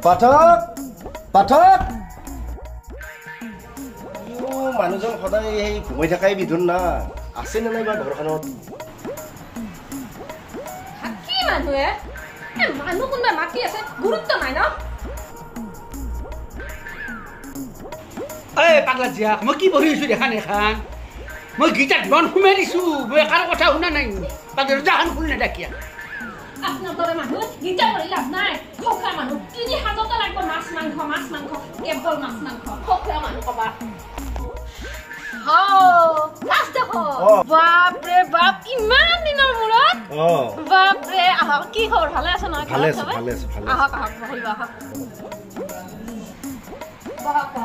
পাঠক পাঠক মানুহজন সদায় সেই ঘুমাই থকাই বিধুন না আছে নে নাই বা ঘৰখনত কি মানুহে মানুহ কোনোবা মাতি আছে গুৰুত্ব নাই ন পাগলা জিয়া মই কি বহি আছো দেখা নেখান মই গীতাত মন সোমাই দিছো মই একাৰ কথা শুনা নাই পাগলা জাহান শুনি নেদাকিয়া আপোনাৰ দৰে মানুহ গীতা পঢ়ি লাভ নাই খোকা মানুহ তিনি হাততে লাগিব মাছ মাংস কেৱল মাছ মাংস খোকা মানুহ কবা বাপৰে বাপ ইমান দিনৰ মূৰত বাপৰে আহক কি খবৰ ভালে আছে নহয় ভালে আছে আহক বহিব আহক বহক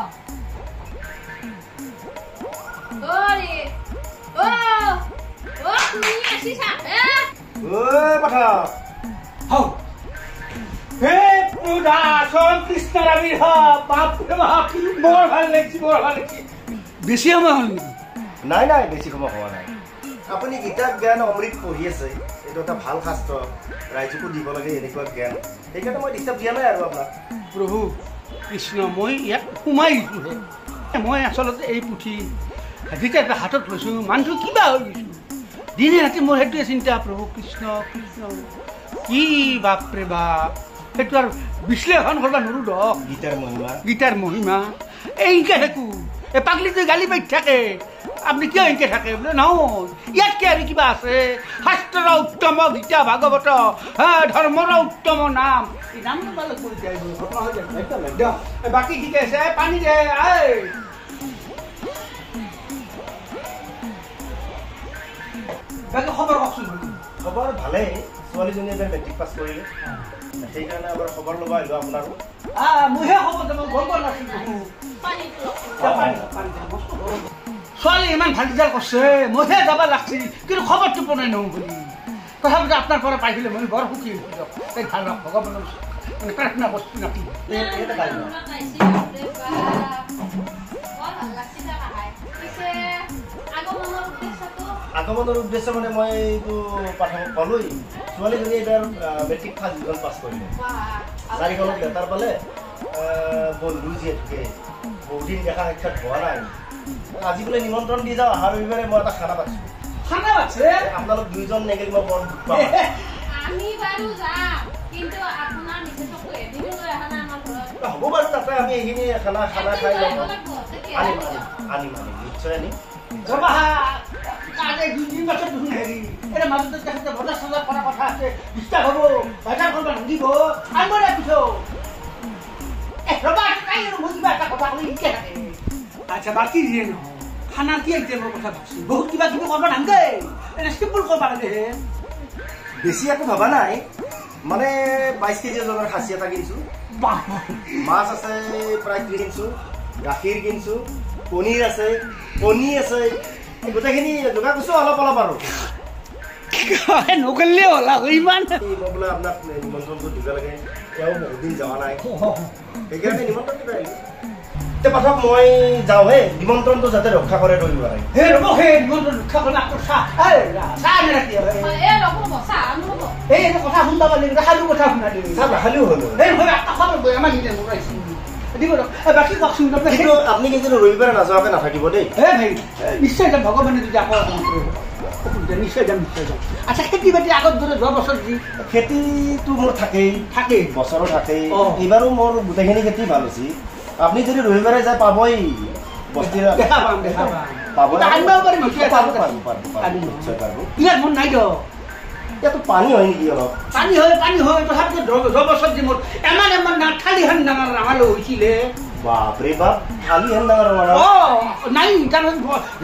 ওৰে ও তুমি আসিছা পাঠক হও হে প্ৰদাসন কৃষ্ণৰ আবিৰ্ভাৱ বাপৰে বাপ বৰ ভাল লাগিছে বেছি সময় হ'ল নাই নাই বেছি সময় হোৱা নাই আপুনি গীতা জ্ঞান অমৃত পঢ়ি আছে এইটো এটা ভাল শাস্ত্ৰ ৰাইজকো দিব লাগে এনেকুৱা জ্ঞান সেইকাৰণে মই ডিষ্টাৰ্ব দিয়া নাই আৰু আপোনাক প্ৰভু কৃষ্ণ মই ইয়াত সোমাইছোহে মই আচলতে এই পুথি যেতিয়া হাতত লৈছো মানুহটো কিবা হৈ গৈছো দিনে ৰাতি মোৰ সেইটোৱে চিন্তা প্ৰভু কৃষ্ণ কৃষ্ণ কি বাপৰে বাপ সেইটো আৰু বিশ্লেষণ কৰিব নোৱাৰো দক গীতাৰ মহিমা এইকে থাকো এই পাগলিটো গালি পাই থাকে আপুনি কিয় এনেকে থাকে বোলে নহয় ইয়াতকে আৰু কিবা আছে শাস্ত্ৰৰ উত্তম গীতা ভাগৱত ধৰ্মৰ উত্তম নাম এই নাম নাপালে কৰি যায় বাকী ঠিকে আছে পানী দে বাকী খবৰ কওকচোন খবৰ ভালেই ছোৱালীজনীয়ে এবাৰ মেট্ৰিক পাছ কৰিলে সেইকাৰণে এবাৰ খবৰ ল'ব আহিলোঁ আপোনাৰো মইহে খবৰ যাব গম পোৱা নাছিলো ছোৱালী ইমান ভাল ৰিজাল্ট কৰিছে মইহে যাব লাগিছিল কিন্তু খবৰটো পোৱা নাই নহওঁ বুলি তথাপিতো আপোনাৰ পৰা পাইছিলে মই বৰ সুখী হৈছিলোঁ তাই ভাল হওক ভগৱানৰ মানে প্ৰাৰ্থনা কৰিছোঁ নাকি আগমনৰ উদ্দেশ্য মানে মই এইটো পাঠক ক'লোৱেই ছোৱালীজনী এইবাৰ মেট্ৰিক ফাৰ্ষ্ট ডিভিজন পাছ কৰিলে 4খনত লেটাৰ পালে বন্ধু যিহেতুকে বহুদিন দেখা সাক্ষাৎ হোৱা নাই আজি বোলে নিমন্ত্ৰণ দি যাওঁ অহা ৰবিবাৰে মই এটা খানা পাতিছোঁ আপোনালোক দুইজন নেগেলি মই বৰ দুখ পাওঁ হ'ব বাৰু তাতে আমি এইখিনি খানা খাই ল'ম আনিম নিশ্চয় আনিম আচ্ছা বাকী দিয়ে নহয় খানা কি আইটেমৰ কথা ভাবছি বহুত কিবা কিবি কৰিব নালাগে এনে চিম্পুল কৰিব লাগে বেছি একো ভবা নাই মানে 22 কেজি ওজনৰ খাচী এটা কিনিছোঁ মাছ আছে প্ৰায় 3 কিনিছোঁ গাখীৰ কিনিছোঁ পনীৰ আছে কণী আছে গোটেইখিনি যোগাৰ কৰিছোঁ অলপ আৰু নকৰিলে হ'ল ইমান মই বোলে আপোনাক নিমন্ত্ৰণটো দিব লাগে তেওঁ বহুত দিন যোৱা নাই সেইকাৰণে নিমন্ত্ৰণ দিব আহিলোঁ পাঠক মই যাওঁ হে নিমন্ত্ৰণটো যাতে ৰক্ষা কৰে ৰবিবাৰে নিমন্ত্ৰণ ৰক্ষা কৰে কথা শুনবা পালি খালো কথা শুনা খালিও হ'ল বাকী কওকচোন আপুনি কিন্তু ৰবিবাৰে নাযোৱাকে নাথাকিব দেই নিশ্চয় যাম ভগৱানে যদি আকৌ নিশ্চয় যাম আচ্ছা খেতি বাতি আগত ধৰে যোৱা বছৰ যি খেতিটো মোৰ থাকেই বছৰো থাকেই এইবাৰো মোৰ গোটেইখিনি খেতি ভাল হৈছে আপুনি যদি ৰবিবাৰে যায় পাবই বস্তিৰ ইয়াৰ মন নাই দিয়ক ইয়াতো পানী হয় নেকি অলপ পানী হয় তথাপিতো যোৱা বছৰ যে মোৰ এমান খালি হেন ডাঙৰ ৰাঙালো হৈছিলে বাপৰে বাপ খালি হেন ডাঙৰ নাই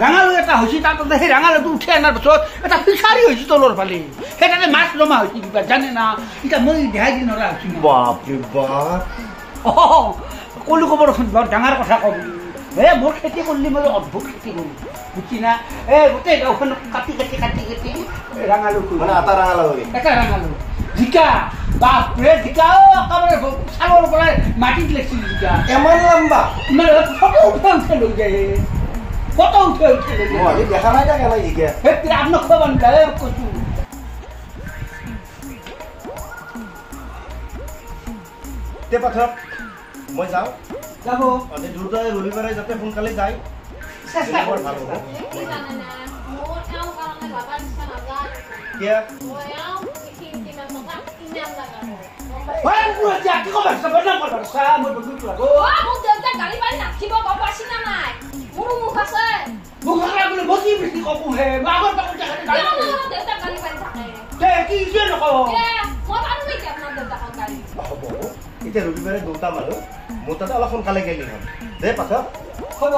ৰাঙালু এটা হৈছে তাৰপাছত সেই ৰাঙালুটো উঠি অনাৰ পিছত এটা ফিচাৰী হৈছে তলৰ ফালে সেইকাৰণে মাছ জমা হৈছে কিবা জানে না এতিয়া মই দেখাই দি নৰা হৈছো বাপৰে বাপ কলো ক'ব ৰচোন বৰ ডাঙৰ কথা কওঁ বুলি মোৰ খেতি কৰিলে মই অদ্ভুত খেতি কৰোঁ বুজি না গোটেই গাঁওখন কাটি ৰাঙালু মানে এটা ৰাঙালু জিকা বাপৰে জিকা একেবাৰে চালৰ পৰাই মাটিত লেগছিল জিকা এমান লম্বা ফটো উঠে লৈ যায় দেখা নাই কেনে জিকা আপোনাক খোৱা বান্ধা কৈছো পাঠক মই যাওঁ যাব আজি দুটাই ৰবিবাৰে যাতে সোনকালে যায় চেষ্টা বৰ কৰিম ভাল হ'ব কি জানে না মোৰ এওঁ কাৰণে যাবা ইচ্ছা নাযায় কিয় মই এওঁ কিমান টকা ইমান লাগাব হয় পুৰা যা কি কবা বদনাম কৰবা চা মই বুজু লাগো মোৰ দেউতা গাড়ী বাৰী নাখিব গম পাইছি না নাই মোৰো মুখ আছে মুখৰা বুলি বকি বেছি কপু হে আগৰ পাকত গাড়ী দেউতা গাড়ী বাৰী থাকে তে কি যে নকও মই পাৰো নেকি আপোনাৰ দেউতাক গাড়ী হ'ব এতিয়া ৰবিবাৰে দুটা মানুহ মোৰ তাতে অলপ সোনকালে গেলি হ'ল দে পাঠক হ'ব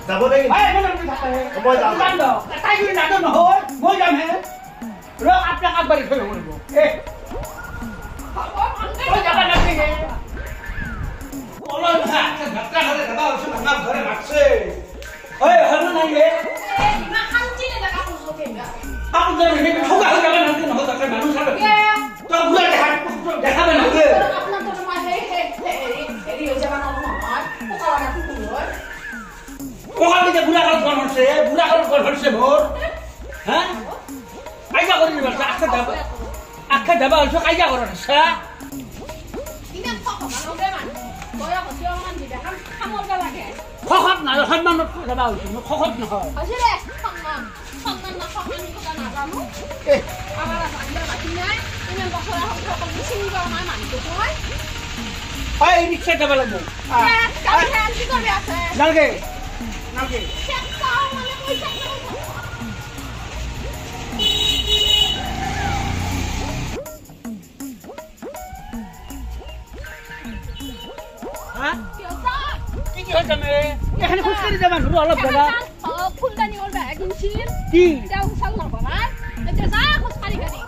যাব দেই এই মই থাকে মই যাম তাই যদি নাদো নহয় মই যাম হে ৰ আপোনাক আগবাঢ়ি থৈ আহিব এ মই যাবা নাকি হে ওলাই না যাত্ৰা ঘৰে যাবা আছে ভাঙা ঘৰে মাছে ঐ হলো নাই হে ইমান শান্তি নেদেখা কৈছো কেইটা আপু যে হে ঠগা হৈ যাবা নাকি নহয় তাকে মানুহ চাবে তই বুঢ়া দেখাবে নাকি আপোনাৰ তো মই হেৰি হৈ যাবা নহয় পোকা নাকি কোনৰ ওখানে যে বুড়া কালত কোন হচ্ছে মোর হ্যাঁ কাইজা করে দিবা আখা যাবা হচ্ছে কাইজা করে হচ্ছে ইমান ঠক মানুহে মানুহ বয়স হৈছে অকমান দিবা খামৰবা লাগে খখত না সন্মানত যাবা হচ্ছে মই খখত নহয় হৈছে দে সন্মান না সন্মান কথা নাজানো আমাৰ জানিবা বাকী নাই ইমান বছৰ সকল চিনি পাওঁ নাই মানুহটো মই এই ৰিক্সা যাবা লাগবো কি কৰি আছে নালগে মানে পইচা হ্যাঁ কি হচ্ছে মে এখানে খুশ করে যাবা নুরু অলপ জায়গা ফুলদানি ওর ব্যাগ কিনছিল কি দাও সাল না বাবা এটা যা খুশকারি গাড়ি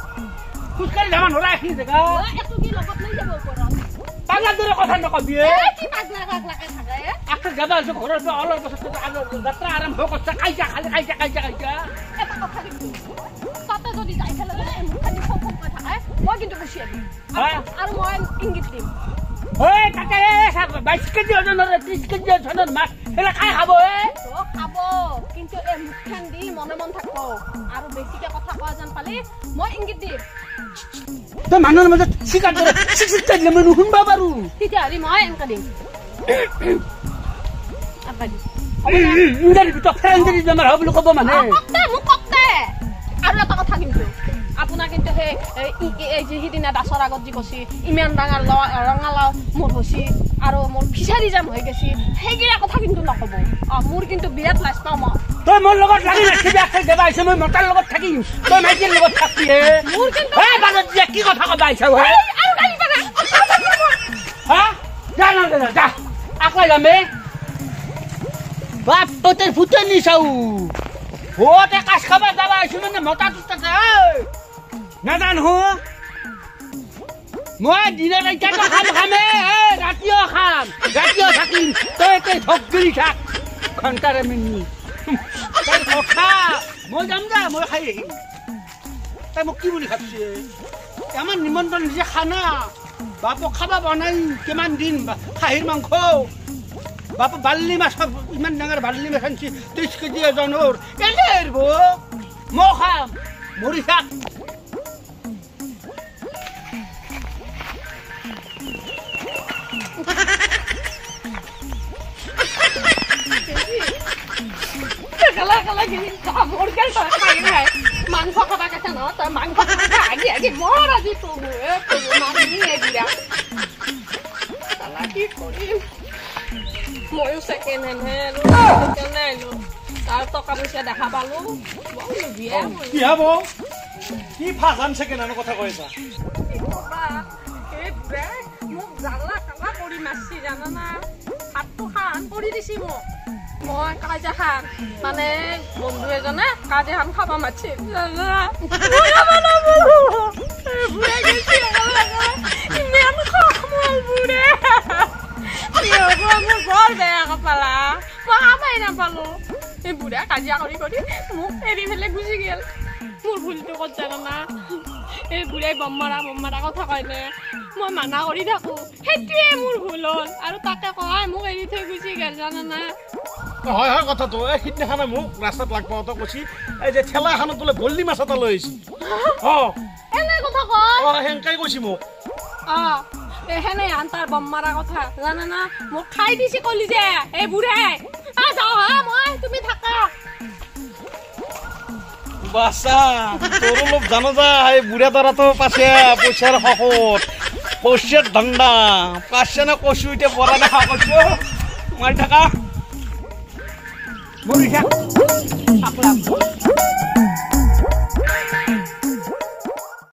খুশ করে যাবা নুরু এখানে জায়গা এত কি লগত লৈ যাব ওপৰত পাগলা দরে কথা নকবি কি পাগলা থাকে একটা যাবা আছে ঘরের পর অলপ বছর যাত্রা আরম্ভ করছে কাইজা কাইজা এটা কথা কিন্তু তাতে যদি যাই ফেলে মুখখানি ফক কৈ থাকে মই কিন্তু খুশি দিম আৰু মই ইংগিত দিম ওই কাকা 22 কেজি ওজনের 30 কেজি ওজনের মাছ এলা খাই খাবো খাব কিন্তু এই মুখখান দি মনে মন থাকব আৰু বেছিকে কথা কোৱা যেন পালে মই ইংগিত দিম তো মানুহৰ মাজত শিকাৰ ধৰে শিক্ষা দিলে মই নুশুনবা পাৰো তেতিয়া হলি মই এনেকা দিম আবাদি ইংৰাজী তো ফ্ৰেঞ্চি জমাৰ হ'ব বুলি ক'ব মানে কক্তে আৰু এটা কথা কিন্তু আপোনাৰ কিন্তু এই যে সিদিনা দাসৰ আগত যি কৈছি ইমান ডাঙৰ ৰঙালাও মোৰ হৈছি আৰু মোৰ ফিচাৰী জাম হৈ গৈছি সেইগিলা কথা কিন্তু নক'ব মোৰ কিন্তু বিৰাট লাজ পাওঁ মই তই মোৰ লগত লাগি নাথাকিবি আখাই যাবা আহিছে মই মতাৰ লগত থাকিম তই মাইকীৰ লগত থাকি মোৰ কিন্তু বাজত যে কি কথা ক'বা আহিছা আৰু গালি পাৰে হা যা না যা আকলাই যামে বাপ তোৰ ফুটনি চাও ওতে কাছ খাবা যাবা আহিছো মানে মতা তুতাতে নাজানো মই দিনত এতিয়া খামে ৰাতিও থাকিম তই ঠগিৰি থাক ঘণ্টাৰে মিনিট তই খা মই যাম যা মই খাই আহিম তাই মোক কি বুলি ভাবছি আমাৰ নিমন্ত্ৰণ দিছে খানা বাপক খাবা বনাই কিমান দিন খাহীৰ মাংস বাপ বাল্লি মাছ ইমান ডাঙৰ বাল্লি মাছ আনছি 30 কেজি এজনৰ এনে এৰিব মই খাম মৰি থাক কালা গিনি মোৰ কেল তই খাই নাই মাংস খাবা কাছে ন তই মাংস খা আগে মোৰ আজি তো মানি এদিয়া কালা কি কৰিম ময়ো সেকেন্ড হেণ্ড কেনে আইলো তাৰ টকা পইচা দেখা পালো বহুত বিয়া কি হব কি ফাজান সেকেন্ড হেণ্ড কথা কৈছা বাবা এই ব্ৰেক মোক জালা কালা কৰি মাছি জানা না হাতটো খান কৰি দিছি মোক মই কাজা খান মানে বন্ধু এজনে কাজা খান খাবা মাছি জানা বুঢ়া গেছি ইমান খমল বুঢ়া মোৰ বৰ বেয়া কপালা মই খাবাই নাপালো এই বুঢ়া কাজিয়া কৰি মোক এৰি ফেলে গুচি গেল মোৰ ভুলটো ক'ত জানা এই বুঢ়াই বম্মাৰা কথা কয়নে মই মানা কৰি থাকো সেইটোৱে মোৰ ভুল হ'ল আৰু তাকে কয় মোক এৰি থৈ গুচি গেল জানা হয় কথাটো এই সিদিনাখনে মোক ৰাস্তাত লাগ পাওঁতে কৈছি এই যে ঠেলা এখনত বোলে গল্লি মাছ এটা লৈ আহিছি এনে কথা কয় সেনেকাই কৈছি মোক এহেনে আন্তাৰ বম মাৰা কথা জানা না মোক খাই দিছি কলি যে এই বুঢ়াই যাওঁ হা মই তুমি থাকা বাছা তোর লোক জানো যা এই বুড়া দ্বারা তো পাশে পয়সার হকত পয়সার ধান্দা পাশে না কষু ইটে বড়া দেখা করছো মারি থাকা মৰি থাক থাকলাম